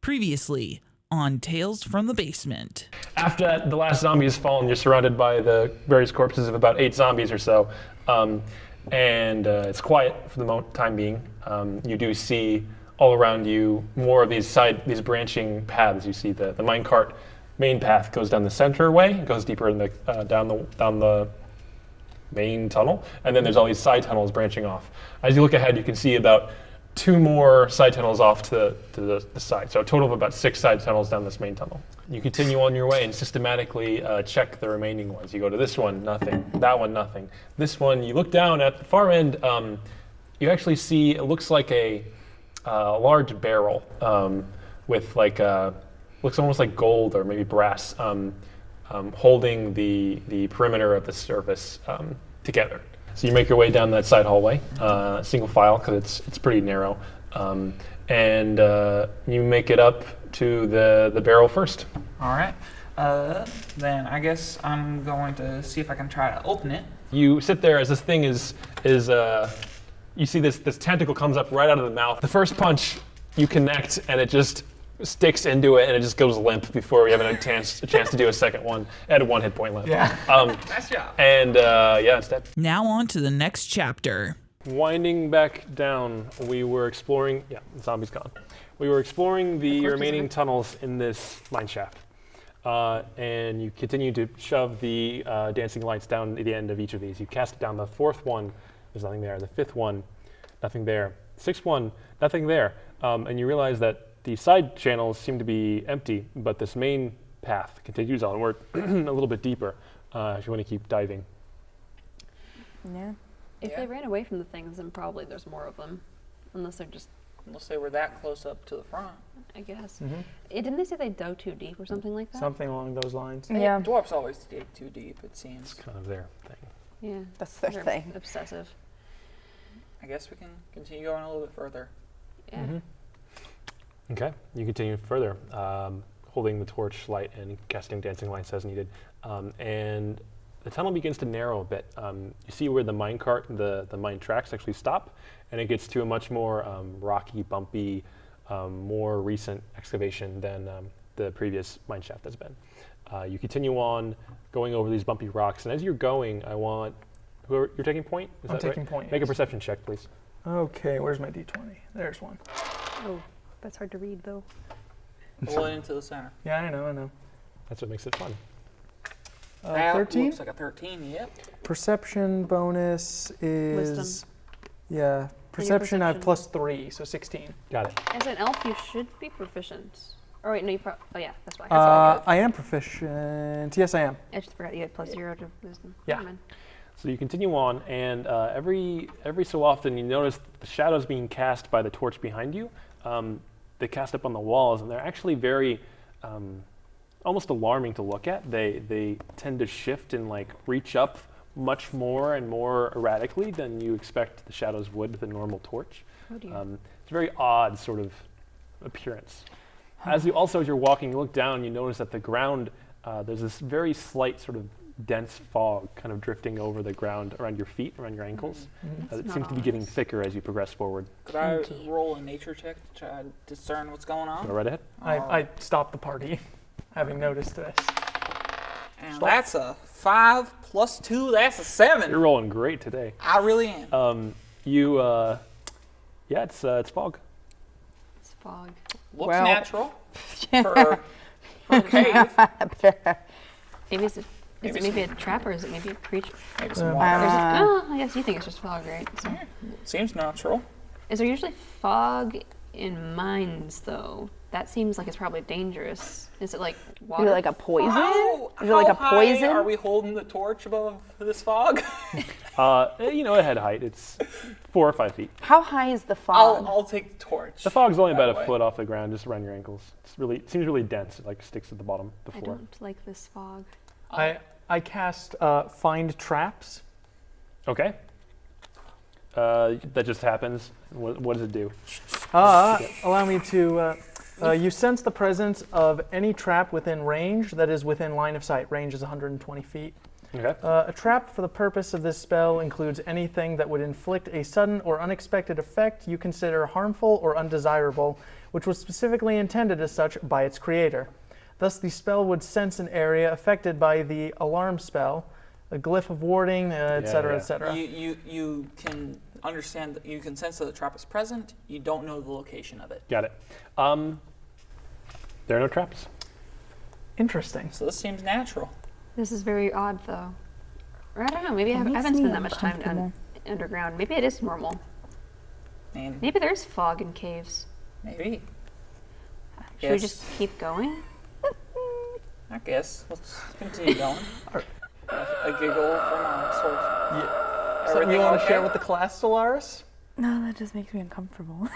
Previously on Tales from the Basement. After that, the last zombie has fallen. You're surrounded by the various corpses of about 8 zombies or so. And it's quiet for the time being. You do see all around you more of these branching paths. You see the minecart main path goes down the center way, goes deeper in the down the main tunnel, and then there's all these side tunnels branching off. As you look ahead, you can see about 2 more side tunnels off to the side. So a total of about 6 side tunnels down this main tunnel. You continue on your way and systematically check the remaining ones. You go to this one, nothing. That one, nothing. This one, you look down at the far end, you actually see, it looks like a large barrel with like, looks almost like gold or maybe brass, holding the perimeter of the surface together. So you make your way down that side hallway, single file, because it's pretty narrow, and you make it up to the barrel first. All right. Then I guess I'm going to see if I can try to open it. You sit there as this thing is you see this tentacle comes up right out of the mouth. The first punch you connect, and it just sticks into it, and it just goes limp before we have a chance to do a second one. It had 1 hit point left. Yeah. Nice job. And yeah, it's dead. Now on to the next chapter. Winding back down, we were exploring. Yeah, the zombie's gone. We were exploring the remaining tunnels in this mine shaft, and you continue to shove the dancing lights down at the end of each of these. You cast it down the 4th one. There's nothing there. The 5th one, nothing there. 6th one, nothing there. And you realize that the side channels seem to be empty, but this main path continues onward a little bit deeper if you want to keep diving. Yeah. If they ran away from the things, then probably there's more of them. Unless they were that close up to the front. I guess. Mm-hmm. Didn't they say they dug too deep or something like that? Something along those lines. Yeah. Dwarfs always dig too deep, it seems. It's kind of their thing. Yeah. That's their They're thing. Obsessive. I guess we can continue going a little bit further. Yeah. Mm-hmm. Okay, you continue further, holding the torch light and casting dancing lights as needed. And the tunnel begins to narrow a bit. You see where the minecart, the mine tracks actually stop, and it gets to a much more rocky, bumpy, more recent excavation than the previous mine shaft has been. You continue on, going over these bumpy rocks, and as you're going, I want, you're taking point? Is I'm that taking right? point, Make yes. a perception check, please. Okay, where's my d20? There's one. Oh, that's hard to read though. Pull it into the center. Yeah, I know. That's what makes it fun. That 13? looks like a 13, yep. Perception bonus is... Wisdom. Yeah, perception I have perception. +3, so 16. Got it. As an elf, you should be proficient. Oh wait, no, oh yeah, that's why. I am proficient. Yes, I am. I just forgot you had +0 to wisdom. Yeah. Never mind. So you continue on, and every so often you notice the shadows being cast by the torch behind you. They cast up on the walls, and they're actually very almost alarming to look at. They tend to shift and like reach up much more and more erratically than you expect the shadows would with a normal torch. Oh dear. It's a very odd sort of appearance. As you're walking, you look down, you notice that the ground, there's this very slight sort of dense fog kind of drifting over the ground around your feet, around your ankles. It seems to be getting thicker as you progress forward. Could I roll a nature check to try to discern what's going on? Go right ahead. I stopped the party, having noticed this. And that's a 5 plus 2, that's a 7. You're rolling great today. I really am. It's fog. It's fog. Looks Well. natural for a cave. Maybe is it maybe a trap or is it maybe a creature? Maybe some Or water. is it, I guess you think it's just fog, right? So. Seems natural. Is there usually fog in mines though? That seems like it's probably dangerous. Is it like water? Is it like a poison? Is it How like a high poison? are we holding the torch above this fog? At head height, it's 4 or 5 feet. How high is the fog? I'll take the torch. The fog's only about That a way. foot off the ground, just around your ankles. It seems really dense. It like sticks at the bottom of the I floor. don't like this fog. I cast Find Traps. Okay. That just happens. What does it do? Allow me to... you sense the presence of any trap within range that is within line of sight. Range is 120 feet. Okay. A trap for the purpose of this spell includes anything that would inflict a sudden or unexpected effect you consider harmful or undesirable, which was specifically intended as such by its creator. Thus, the spell would sense an area affected by the alarm spell, a glyph of warding, etc., etc. You can understand that you can sense that the trap is present. You don't know the location of it. Got it. There are no traps. Interesting. So this seems natural. This is very odd, though. Or I don't know. Maybe I haven't spent that much time underground. Maybe it is normal. And Maybe there's fog in caves. maybe. Should we just keep going? I guess. Let's continue going. A giggle from a source. Something you want to share with the class, Solaris? No, that just makes me uncomfortable.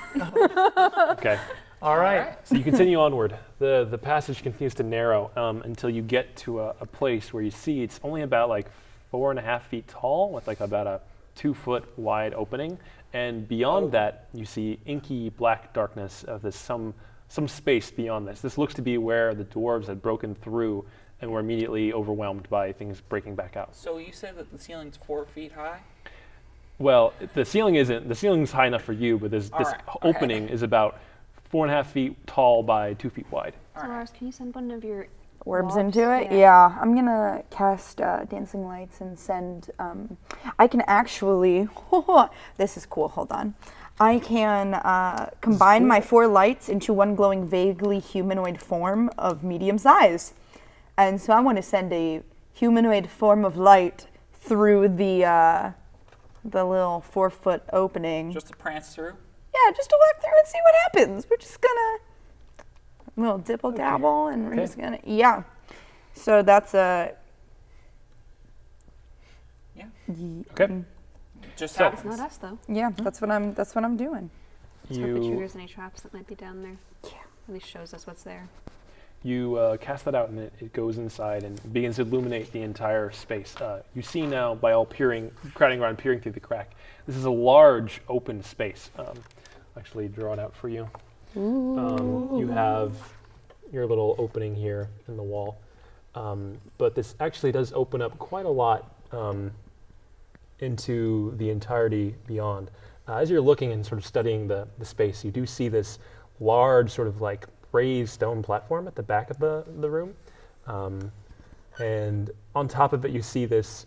Okay. All right. So you continue onward. The passage continues to narrow until you get to a place where you see it's only about like 4.5 feet tall with like about a 2-foot wide opening. And beyond that, you see inky black darkness of this some space beyond this. This looks to be where the dwarves had broken through and were immediately overwhelmed by things breaking back out. So you said that the ceiling's 4 feet high? Well, the ceiling isn't. The ceiling's high enough for you, but this opening is about 4.5 feet tall by 2 feet wide. So, Lars, can you send one of your Orbs Wasps? into it? Yeah. I'm gonna cast Dancing Lights and send. I can actually. This is cool. Hold on. I can combine my 4 lights into one glowing, vaguely humanoid form of medium size. And so I want to send a humanoid form of light through the little 4-foot opening. Just to prance through? Yeah, just to walk through and see what happens. We're just gonna little dibble dabble, and we're just gonna So that's a Okay. Just So- It's not us, though. That's what I'm doing. Let's hope it triggers any traps that might be down there. Yeah. At least shows us what's there. You cast that out, and it goes inside and begins to illuminate the entire space. You see now, by all crowding around, peering through the crack, this is a large open space. Actually, draw it out for you. You have your little opening here in the wall, but this actually does open up quite a lot into the entirety beyond. As you're looking and sort of studying the space, you do see this large sort of like raised stone platform at the back of the room. And on top of it, you see this,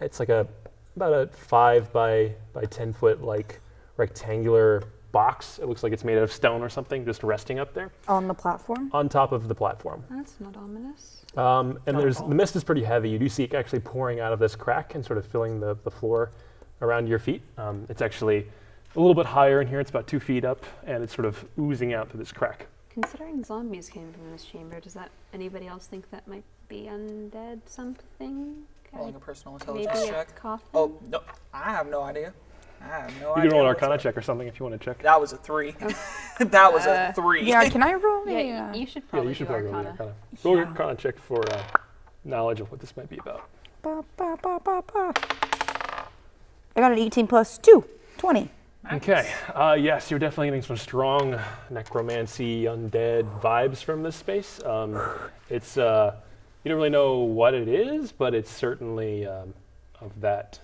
it's like about a 5 by 10 foot like rectangular box. It looks like it's made out of stone or something, just resting up there. On the platform? On top of the platform. That's not ominous. And the mist is pretty heavy. You do see it actually pouring out of this crack and sort of filling the floor around your feet. It's actually a little bit higher in here. It's about 2 feet up, and it's sort of oozing out through this crack. Considering zombies came from this chamber, does that anybody else think that might be undead something? Rolling a personal Maybe intelligence a check. coffin? Oh, no. I have no idea. You can roll an Arcana check or something if you want to check. That was a 3. That was a 3. Yeah, can I roll Yeah, you should probably You should do probably roll Arcana. the Arcana. Roll your Arcana check for knowledge of what this might be about. I got an 18 plus 2, 20. Okay. Yes, you're definitely getting some strong necromancy, undead vibes from this space. It's you don't really know what it is, but it's certainly of that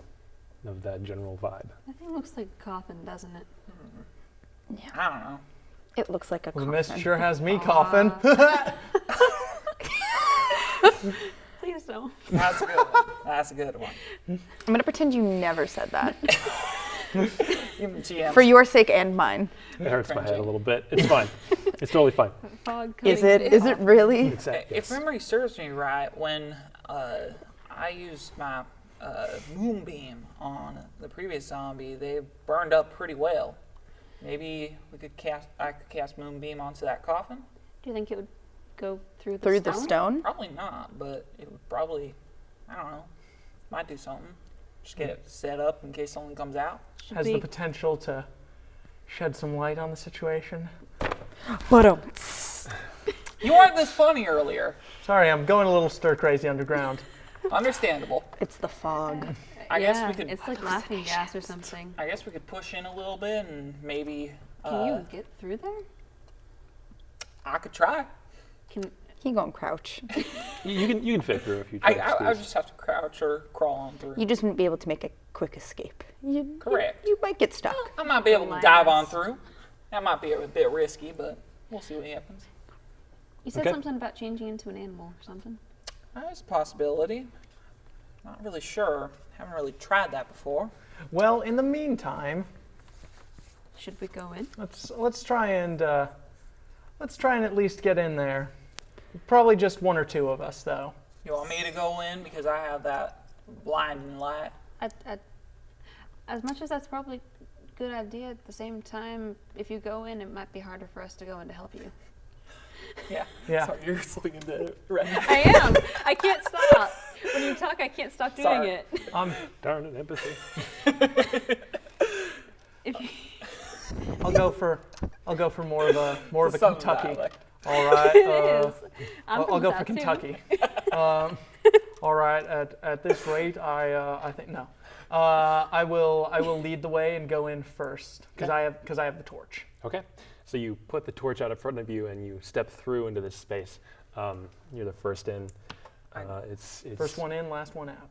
general vibe. That thing looks like a coffin, doesn't it? I don't know. It looks like a The coffin. mist sure has me coughing. Please don't. That's a good one. That's a good one. I'm going to pretend you never said that. Even GM. For your sake and mine. It hurts my head a little bit. It's fine. It's totally fine. Fog Is coming it? Is it really? It's that, yes. If memory serves me right, when I used my moonbeam on the previous zombie, they burned up pretty well. Maybe I could cast moonbeam onto that coffin? Do you think it would go through the Through stone? the stone? Probably not, but it would probably, I don't know, might do something. Just get it set up in case someone comes out. Should Has we- the potential to shed some light on the situation. But You weren't this funny earlier. Sorry, I'm going a little stir crazy underground. Understandable. it's the fog. I yeah, guess we could. it's like laughing gas or something. I guess we could push in a little bit and maybe. Can you get through there? I could try. Can He gonna crouch. You can fit through if you try to I squeeze. just have to crouch or crawl on through. You just wouldn't be able to make a quick escape. Correct. You might get stuck. I might be able to dive on through. That might be a bit risky, but we'll see what happens. You said Okay. something about changing into an animal or something. That's a possibility. Not really sure. Haven't really tried that before. Well, in the meantime, Should we go in? let's try and at least get in there. Probably just one or two of us, though. You want me to go in because I have that blinding light? As much as that's probably a good idea, at the same time, if you go in, it might be harder for us to go in to help you. Yeah. Yeah. Sorry, you're slipping into red. I am. I can't stop. When you talk, I can't stop doing Sorry. it. Darn it, empathy. If you, I'll go for more of a Southern Kentucky. dialect. All right. it is. I'm I'll from go South for too. Kentucky. All right. At this rate, I think no. I will lead the way and go in first because I have the torch. Okay. So you put the torch out in front of you and you step through into this space. You're the first in. It's First one in, last one out.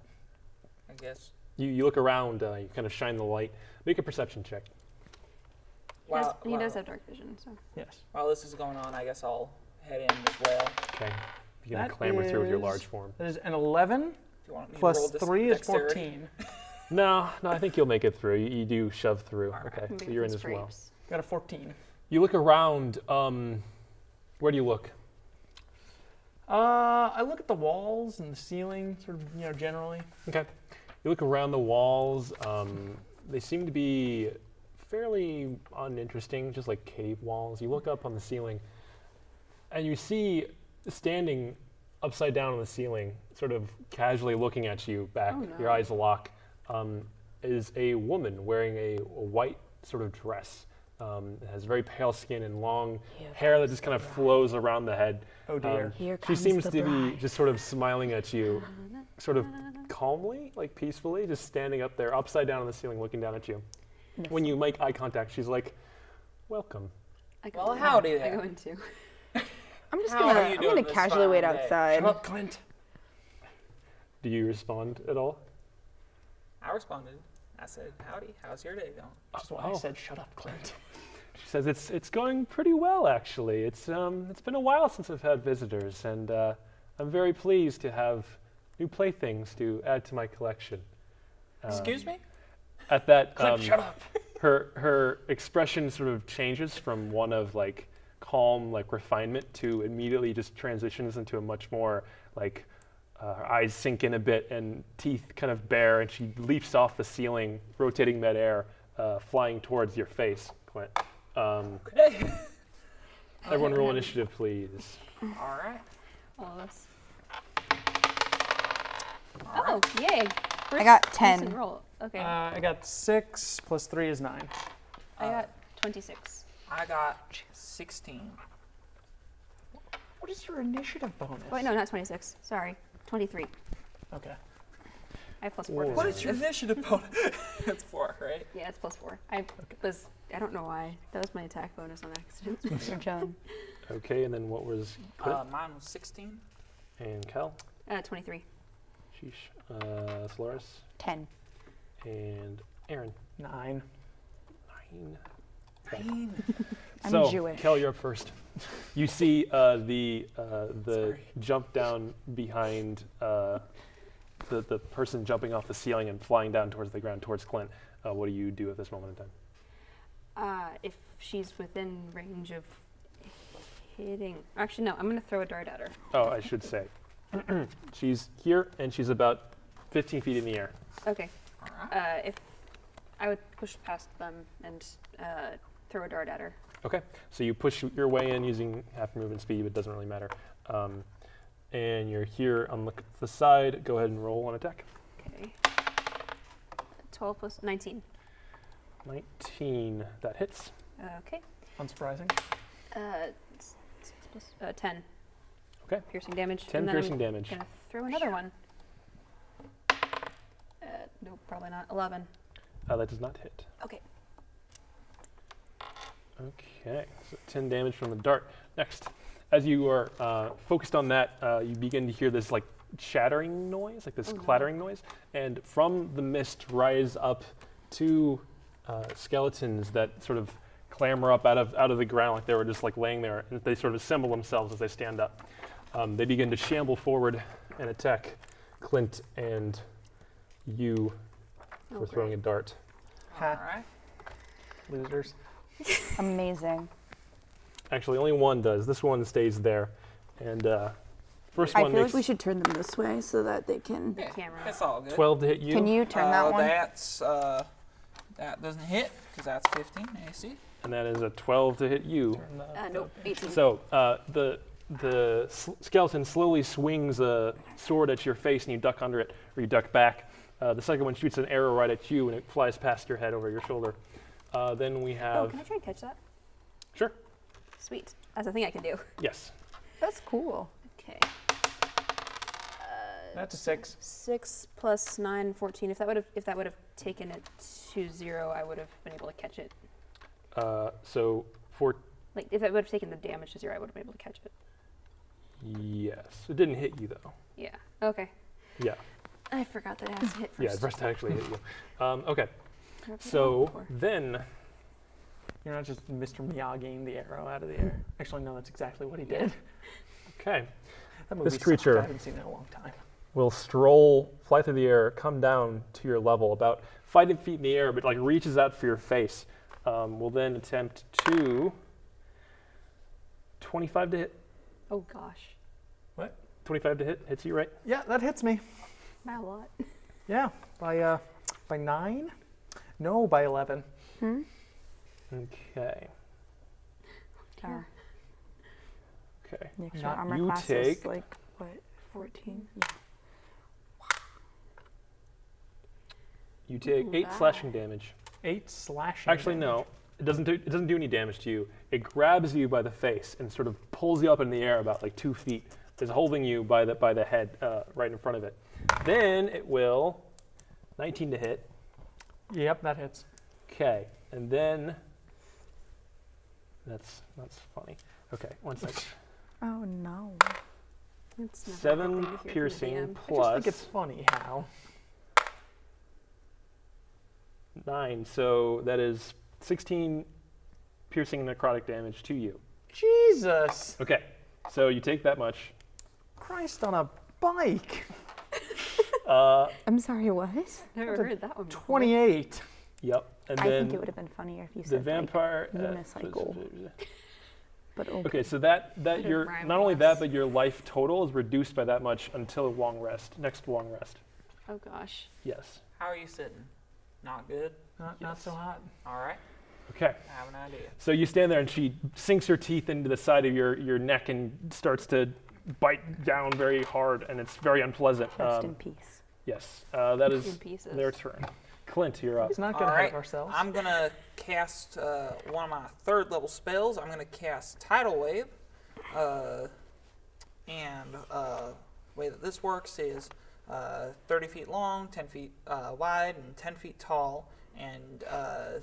I guess. You look around. You kind of shine the light. Make a perception check. He does have dark vision, so. Yes. While this is going on, I guess I'll head in as well. Okay. You can That clamber through with your is- large form. That is an 11 Do you want me to plus roll this 3 is dexterity? 14. No, I think you'll make it through. You do shove through. All right. Okay, Maybe so you're in some as well. scrapes. Got a 14. You look around. Where do you look? I look at the walls and the ceiling, sort of, generally. Okay. You look around the walls. They seem to be fairly uninteresting, just like cave walls. You look up on the ceiling, and you see standing upside down on the ceiling, sort of casually looking at you back, Oh, no. your eyes lock, is a woman wearing a white sort of dress. It has very pale skin and long hair that just kind of flows around the head. Oh dear. Here She comes seems the to be bride. just sort of smiling at you, sort of calmly, like peacefully, just standing up there, upside down on the ceiling, looking down at you. When you make eye contact, she's like, "Welcome." I go Well, in. howdy I there. go in too. I'm just How are gonna you I'm doing gonna this casually wait fine day? outside. Shut up, Clint. Do you respond at all? I responded. I said, howdy, how's your day going? Which is why I said, shut up, Clint. She says it's going pretty well actually. It's been a while since I've had visitors, and I'm very pleased to have new playthings to add to my collection. Excuse me? At that, Shut up. her expression sort of changes from one of like calm, like refinement to immediately just transitions into a much more like her eyes sink in a bit and teeth kind of bare, and she leaps off the ceiling, rotating midair, flying towards your face, Clint. Okay. Everyone roll initiative, please. All right. All of us. Oh, yay. I got First 10. decent roll. Okay. I got 6 plus 3 is 9. I got 26. I got 16. What is your initiative bonus? Wait, no, not 26. Sorry. 23. Okay. I have plus 4. Whoa. What is your initiative bonus? It's 4, right? Yeah, it's plus 4. I don't know why. That was my attack bonus on accident. You're done. Okay, and then what was Clint Mine was 16. and Cal? 23. Sheesh. Solaris 10. and Aaron. 9. 9. I'm So, Jewish. Kel, you're up first. You see the Sorry. jump down behind the person jumping off the ceiling and flying down towards the ground, towards Clint. What do you do at this moment in time? If she's within range of hitting. Actually, no, I'm going to throw a dart at her. Oh, I should say. She's here, and she's about 15 feet in the air. Okay. All right. If I would push past them and throw a dart at her. Okay, so you push your way in using half movement speed, but it doesn't really matter. And you're here on the side. Go ahead and roll an attack. Okay. 12 plus 19. 19, that hits. Okay. Unsurprising. 6 plus 10. Okay. Piercing damage. 10 and then piercing I'm damage. Gonna throw another one. Nope, probably not. 11. That does not hit. Okay. Okay, so 10 damage from the dart. Next, as you are focused on that, you begin to hear this like shattering noise, like this clattering noise, and from the mist rise up two skeletons that sort of clamber up out of the ground like they were just like laying there, and they sort of assemble themselves as they stand up. They begin to shamble forward and attack Clint and you for throwing a dart. All right. Losers. Amazing. Actually, only one does. This one stays there, and first I one feel makes like we should turn them this way so that they can. Yeah, camera. It's all good. 12 to hit you. Can you turn that one? That's that doesn't hit because that's 15 AC. And that is a 12 to hit you. Nope, 18. So the skeleton slowly swings a sword at your face, and you duck under it, or you duck back. The second one shoots an arrow right at you, and it flies past your head over your shoulder. Then we Oh, have. can I try and catch that? Sure. Sweet. That's a thing I can do. Yes. That's cool. Okay. That's a 6. 6 plus 9, 14. If that would have taken it to 0, I would have been able to catch it. So for Like if it would have taken the damage to 0, I would have been able to catch it. yes, it didn't hit you though. Yeah. Okay. Yeah. I forgot that it has to hit first. Yeah, it first actually hit you. Okay. What was I So looking for? then. You're not just Mr. Miyagiing the arrow out of the air. Actually, no, that's exactly what he did. Okay. That movie This sucks. creature- I haven't seen it in a long time. Will fly through the air, come down to your level, about 5 feet in the air, but like reaches out for your face. Will then attempt to 25 to hit. Oh gosh. 25 to hit hits you, right? Yeah, that hits me. Not a lot. Yeah, by 9? No, by 11. Okay. Tar. Okay. Next Not- armor you class take- is like what? 14. Yeah. You take Ooh, 8 wow. slashing damage. 8 slashing. Actually, no. It doesn't do any damage to you. It grabs you by the face and sort of pulls you up in the air about like 2 feet. It's holding you by the head right in front of it. Then it will 19 to hit. Yep, that hits. Okay, and then that's funny. Okay, 1 second. Oh no. It's never a 7 good thing to hear from the piercing DM. I just plus think it's funny how. 9, so that is 16 piercing necrotic damage to you. Jesus Okay, so you take that much. Christ on a bike. I'm sorry, what? Never heard that one before. 28. Yep, and I then think it would have been funnier if you the said vampire. unicycle. But Okay, so that Could've your rhymed not only less. that, but your life total is reduced by that much until a long rest. Next long rest. Oh gosh. Yes. How are you sitting? Not good. Not so hot. All right. Okay. I have an idea. So you stand there, and she sinks her teeth into the side of your neck and starts to bite down very hard, and it's very unpleasant. Rest in peace. Yes, that In is pieces. their turn. Clint, you're up. Let's not get All ahead right. of ourselves. I'm gonna cast one of my 3rd level spells. I'm gonna cast Tidal Wave, and way that this works is 30 feet long, 10 feet wide, and 10 feet tall. And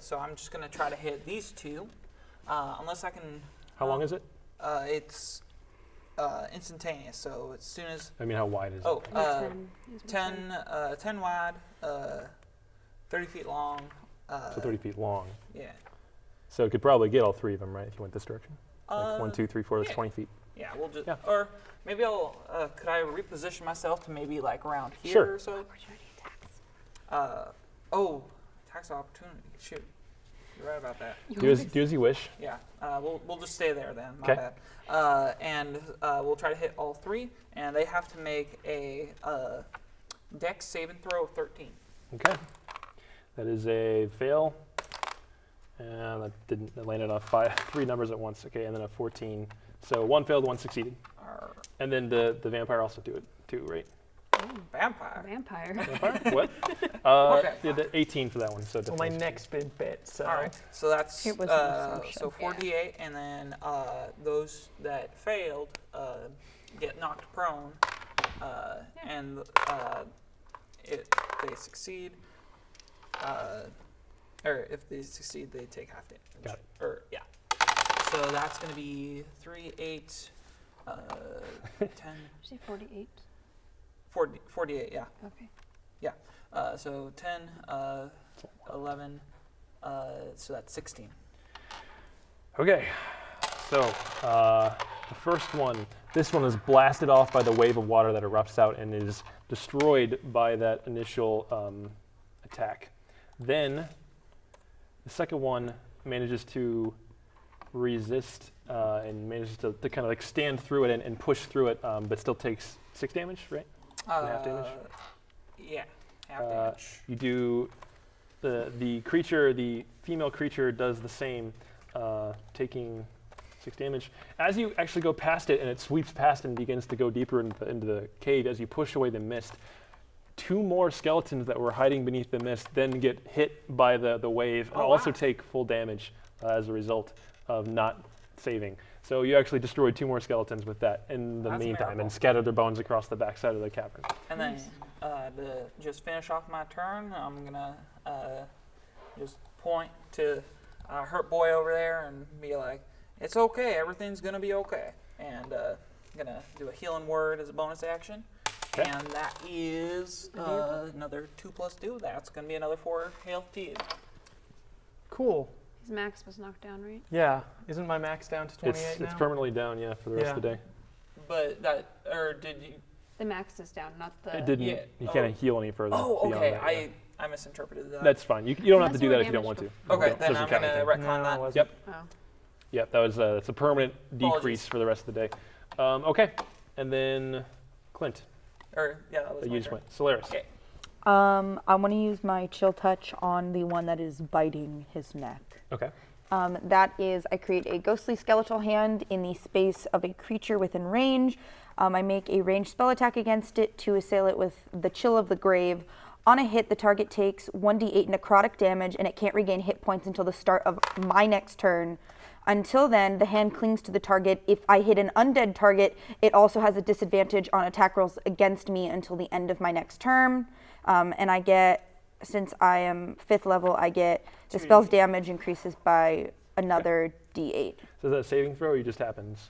so I'm just gonna try to hit these two, unless I can. How long is it? It's instantaneous. So as soon as I mean, how wide is oh, it? 10 wide, 30 feet long. So 30 feet long. Yeah. So it could probably get all 3 of them, right? If you went this direction. Like 1, Uh, 2, 3, 4. That's yeah. 20 feet. Yeah, we'll just, Yeah. or maybe I'll, could I reposition myself to maybe like around here Sure. or so? Opportunity attacks. Oh, tax opportunity, shoot. You're right about that. Do as you wish. Yeah, we'll just stay there then, my 'Kay. bad. And we'll try to hit all 3, and they have to make a dex saving throw of 13. Okay. That is a fail. And that landed on 3 numbers at once. Okay, and then a 14. So 1 failed, 1 succeeded. Our And then the vampire also do it too, right? vampire. Vampire. Vampire? What? Okay. Yeah, the 18 for that one. So Well, my definitely. neck's been bit, so. All right, so that's It was an assumption. so 4d8, and then those that failed get knocked prone, and if they succeed, or if they succeed, they take half damage. Got it. Or yeah, so that's going to be 3, 8, 10, Did you say 48? 48, yeah. Okay. So 10, 11, so that's 16. Okay, so the first one, this one is blasted off by the wave of water that erupts out and is destroyed by that initial attack. Then the second one manages to resist and manages to kind of like stand through it and push through it, but still takes 6 damage, right? Half damage. Yeah, half damage. You do the creature, the female creature does the same, taking 6 damage. As you actually go past it and it sweeps past and begins to go deeper into the cave, as you push away the mist, 2 more skeletons that were hiding beneath the mist then get hit by the wave and also take full damage as a result of not saving. So you actually destroyed 2 more skeletons with that in the That's a meantime miracle. and scattered their bones across the backside of the cavern. And then to just finish off my turn, I'm gonna just point to Hurt Boy over there and be like, "It's okay. Everything's gonna be okay." And I'm gonna do a healing word as a bonus action. Okay. And that is another 2 plus 2. That's gonna be another 4 health to you. Cool. His max was knocked down, right? Yeah. Isn't my max down to 28 now? It's permanently down, yeah, for the rest of the day. But that, or did you? The max is down, not the. It didn't. Yeah. You can't heal any further. Oh, beyond okay. that, yeah. I misinterpreted that. That's fine. You don't have to That's do more that if you don't damage want to. okay. It Then doesn't I'm count gonna anything. retcon No, that. it wasn't. Yep. Oh. Yep. That was it's a permanent decrease Apologies. for the rest of the day. Okay, and then Clint. Or yeah, that was You my just turn. went. Solaris. Okay. I want to use my chill touch on the one that is biting his neck. Okay. That is, I create a ghostly skeletal hand in the space of a creature within range. I make a ranged spell attack against it to assail it with the Chill of the Grave. On a hit, the target takes 1d8 necrotic damage, and it can't regain hit points until the start of my next turn. Until then, the hand clings to the target. If I hit an undead target, it also has a disadvantage on attack rolls against me until the end of my next turn. And I get, since I am 5th level, I get the spell's damage increases by another d8. So is that a saving throw or it just happens?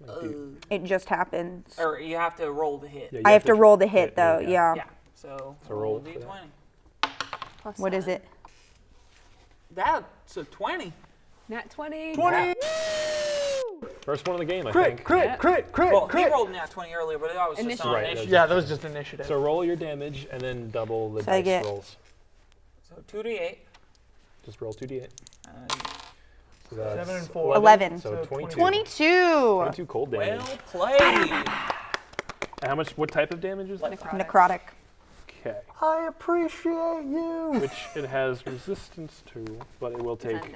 Like, It just happens. Er, Or you have to roll the hit. yeah, you I have to roll the hit, though, yeah. Yeah. So roll roll for d20. that. Plus What is 7. it? That's a 20. Nat 20. 20! First one of the game, I Crit, think. crit, Yeah. crit, crit, Well, he crit! rolled nat 20 earlier, but that was just Initiative. on Right, initiative. Yeah, that was just initiative. So roll your damage and then double the So I dice get- rolls. So 2d8. Just roll 2d8. Uh, So that's 7 and 4. 11. So So 22. 22! 22 cold damage. well played. And how much? What type of damage is that? Necrotic. Necrotic. Okay. I appreciate you! Which it has resistance to, but it will It's take undead.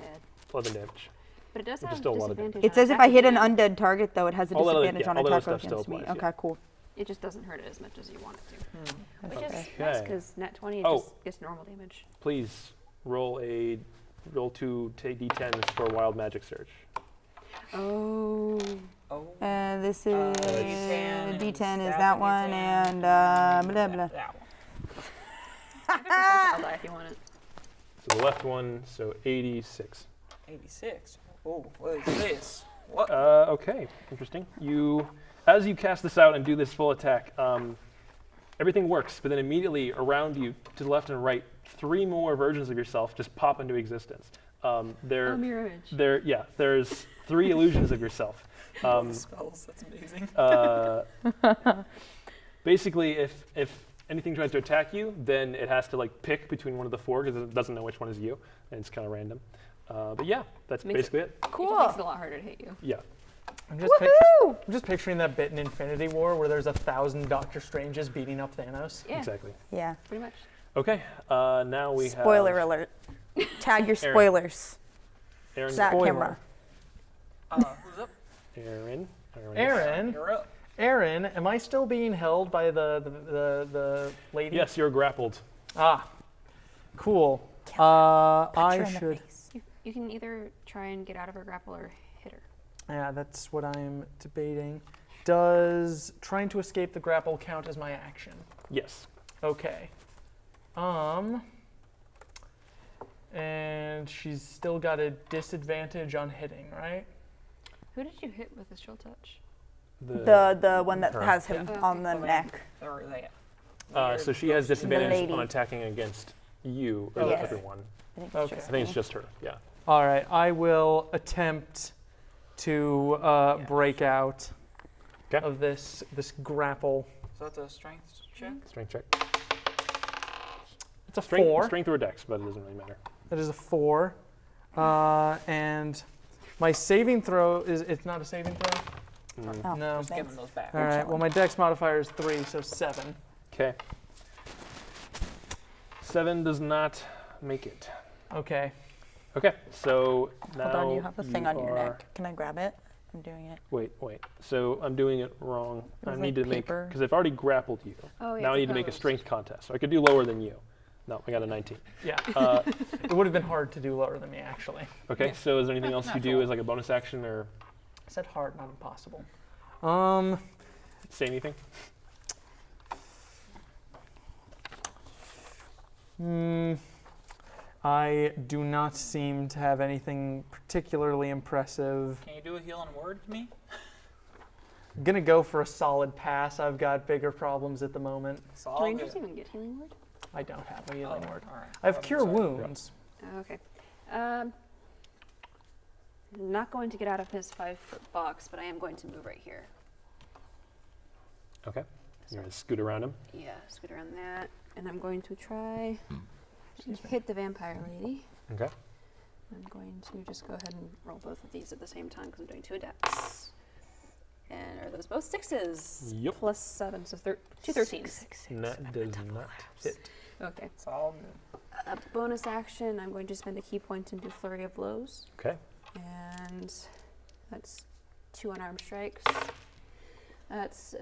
11 damage. But it does Which is have still a lot of disadvantage. It on says if I attacking hit an you. undead target, though, it has a All that other- disadvantage yeah, on all that attack other rolls stuff still against me. applies, yeah. Okay, cool. It just doesn't hurt it as much as you want it to. Which is Okay. nice because nat 20 it Oh. just gets normal damage. Please roll 2 d10s for wild magic surge. Oh. Oh. This is D10 D10 is that's that a one, D10, and blah blah. That one. I'll die if you want it. So the left one, so 86. 86. Oh, what is this? What? Okay, interesting. As you cast this out and do this full attack, everything works, but then immediately around you, to the left and right, 3 more versions of yourself just pop into existence. Mirror image. There's 3 illusions of yourself. Spells. That's amazing. Basically, if anything tries to attack you, then it has to like pick between one of the 4 because it doesn't know which one is you, and it's kind of random. But yeah, that's Makes basically it. It just makes Cool. it a lot harder to hit you. Yeah. I'm just picturing that bit in Infinity War where there's 1,000 Doctor Stranges beating up Thanos. Yeah, Exactly. Yeah. pretty much. Okay. Now we Spoiler have alert. Tag your Aaron. spoilers. Aaron. That Spoiler. camera. Who's up? Aaron. Aaron, You're up. Aaron, am I still being held by the lady? Yes, you're grappled. Ah, cool. Punch her I in the should. face. You can either try and get out of her grapple or hit her. Yeah, that's what I'm debating. Does trying to escape the grapple count as my action? Yes. Okay. And she's still got a disadvantage on hitting, right? Who did you hit with a chill touch? The one that Her. has him Yeah. on the neck. Or that. So she has disadvantage lady. on attacking against you or Yes. everyone. I think Okay. it's I think it's me. just her. Yeah. All right, I will attempt to break out 'Kay. of this grapple. So that's a strength check. Strength check. It's a Strength, 4. strength or a dex, but it doesn't really matter. That is a 4. And my saving throw is, it's not a saving throw? Oh, No. Just give thanks. him those back. All right, well, my dex modifier is 3, so 7. Okay. 7 does not make it. Okay. Okay, so now Hold on, you have a thing on your are- neck. Can I grab it? I'm doing it. Wait. So I'm doing it wrong. It I was need like to make, paper. because I've already grappled you. Oh, yeah. Now I need to make a strength contest. So I could do lower than you. No, I got a 19. Yeah. Uh, It would have been hard to do lower than me, actually. okay, so is there anything else you do as like a bonus action or I said hard, not impossible. say anything? I do not seem to have anything particularly impressive. Can you do a healing word to me? I'm gonna go for a solid pass. I've got bigger problems at the moment. It's Do all Rangers good. even get healing word? I don't have a healing word. All right. I have I'm cure sorry. wounds. Oh, okay. Not going to get out of his 5-foot box, but I am going to move right here. Okay. You're gonna scoot around him. Yeah, scoot around that, and I'm going to try and hit the vampire lady. Okay. I'm going to just go ahead and roll both of these at the same time because I'm doing 2 attacks. And are those both 6s? Yep. Plus 7, so 2 13s. And that does not hit. Okay. It's all good. Bonus action, I'm going to spend a key point and do Flurry of Blows. Okay. And that's 2 unarmed strikes. That's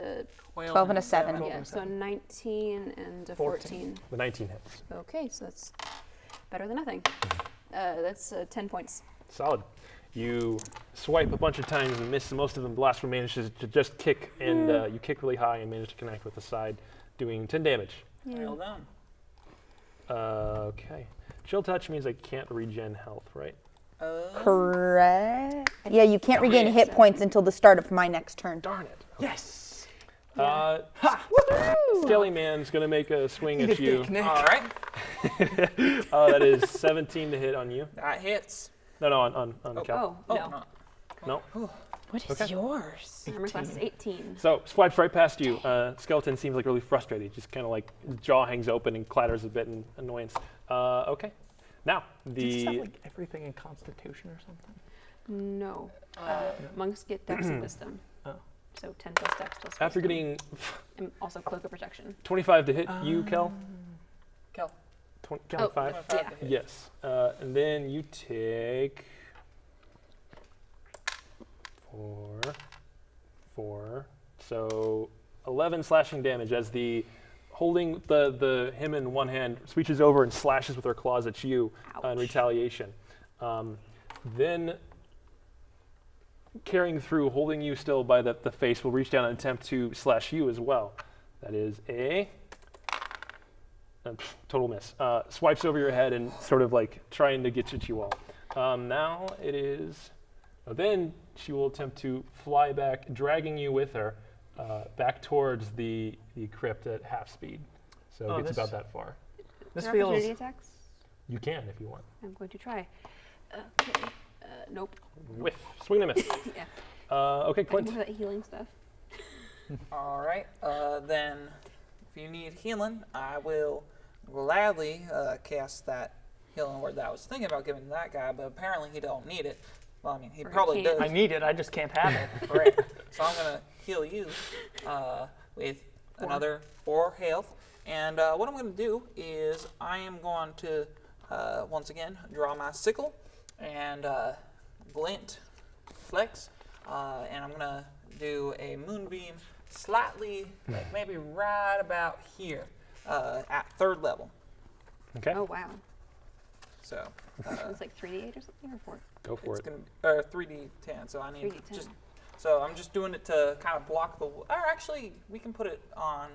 12 and a 7. yeah, so 19 and a 14. The 19 hits. Okay, so that's better than nothing. That's 10 points. Solid. You swipe a bunch of times and miss most of them. The last one manages to just kick, and you kick really high and manage to connect with the side, doing 10 damage. Well done. Okay. Chill touch means I can't regen health, right? Correct. Yeah, you can't regain hit points until the start of my next turn. Darn it. Yes. Skelly Man's gonna make a swing at you. All right. That is 17 to hit on you. That hits. No, on Cal. Oh, no. No. What is yours? Armor class is 18. So swipes right past you. Skeleton seems like really frustrated. Just kind of like his jaw hangs open and clatters a bit in annoyance. Okay. Now Do you just have the like everything in Constitution or something? No. Monks get Dex and Wisdom. Oh. So 10 plus Dex plus after Wisdom. getting And also Cloak of Protection. 25 to hit you, Kel. Kel. 25. 25 to hit. Yes. And then you take 4. So 11 slashing damage as the holding the him in one hand reaches over and slashes with her claws at you in Ouch. retaliation. Then carrying through, holding you still by the face, will reach down and attempt to slash you as well. That is a total miss. Swipes over your head and sort of like trying to get at you all. Now it is. Then she will attempt to fly back, dragging you with her back towards the crypt at half speed. So Oh, it gets this- about that far. This Are feels. opportunity attacks? You can if you want. I'm going to try. Okay. Nope. Whiff. Swing and a miss. Yeah. Okay, I can Clint. do that healing stuff. All right. Then, if you need healing, I will gladly cast that healing word that I was thinking about giving to that guy, but apparently he don't need it. Well, I mean, he Or he probably can't. does. I need it. I just can't have it. Correct. So I'm gonna heal you with another 4 health, and what I'm gonna do is I am going to once again draw my sickle and glint flex, and I'm gonna do a moonbeam slightly, like maybe right about here at 3rd level. Okay, Oh, wow. So It's like 3d8 or something, or 4? go for it's it. gonna 3d10. So I need 3d10. just. So I'm just doing it to kind of block the. Or actually, we can put it on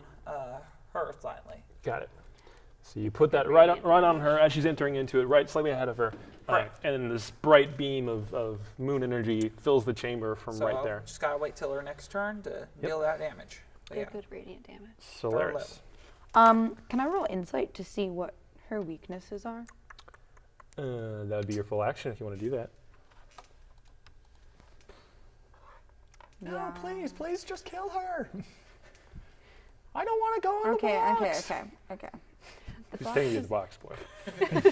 her slightly. Got it. So you put that right on her as she's entering into it, right slightly ahead of her. Right. And then this bright beam of moon energy fills the chamber from So right there. just gotta wait till her next turn to deal that damage. But yeah. Good radiant damage. Solaris. Can I roll insight to see what her weaknesses are? That would be your full action if you want to do that. No, please, just kill her. I don't want to go on the box. Okay. The She's box taking you to is- the box, boy.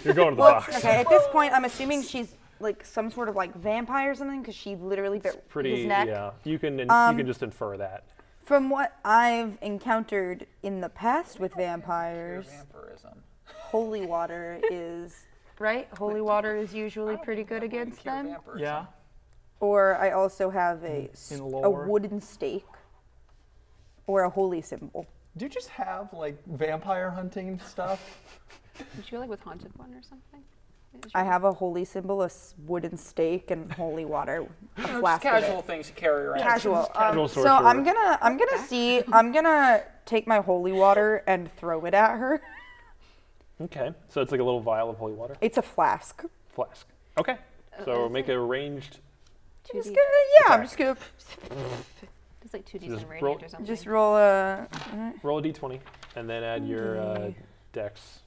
You're going to the Well, box. okay, at this point, I'm assuming she's like some sort of like vampire or something because she literally bit Pretty, his neck. yeah. You can just infer that. From what I've encountered in the past with Pure vampires, vampirism. holy water is right. Holy water is usually pretty good against Pure them. vampirism. Yeah. Or I also have a lore. wooden stake or a holy symbol. Do you just have like vampire hunting stuff? Did you go like with haunted one or something? I have a holy symbol, a wooden stake, and holy water, a Just flask of it. casual things you carry around. Casual. Casual So sorcerer. I'm gonna take my holy water and throw it at her. Okay. So it's like a little vial of holy water. It's a flask. Flask. Okay. So make a ranged. I'm just 2D. gonna, I'm just gonna It's like 2D Just and roll- radiant or something. just roll a. Roll a d20 and then add your dex.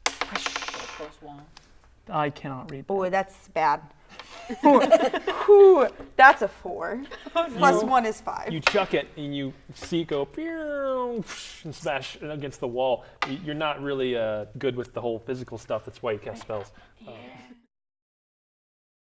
+1. I cannot read. Oh, that's bad. Whew, that's a 4. Plus 1 is 5. You chuck it and you see it go pew, and smash against the wall. You're not really good with the whole physical stuff. That's why you cast spells.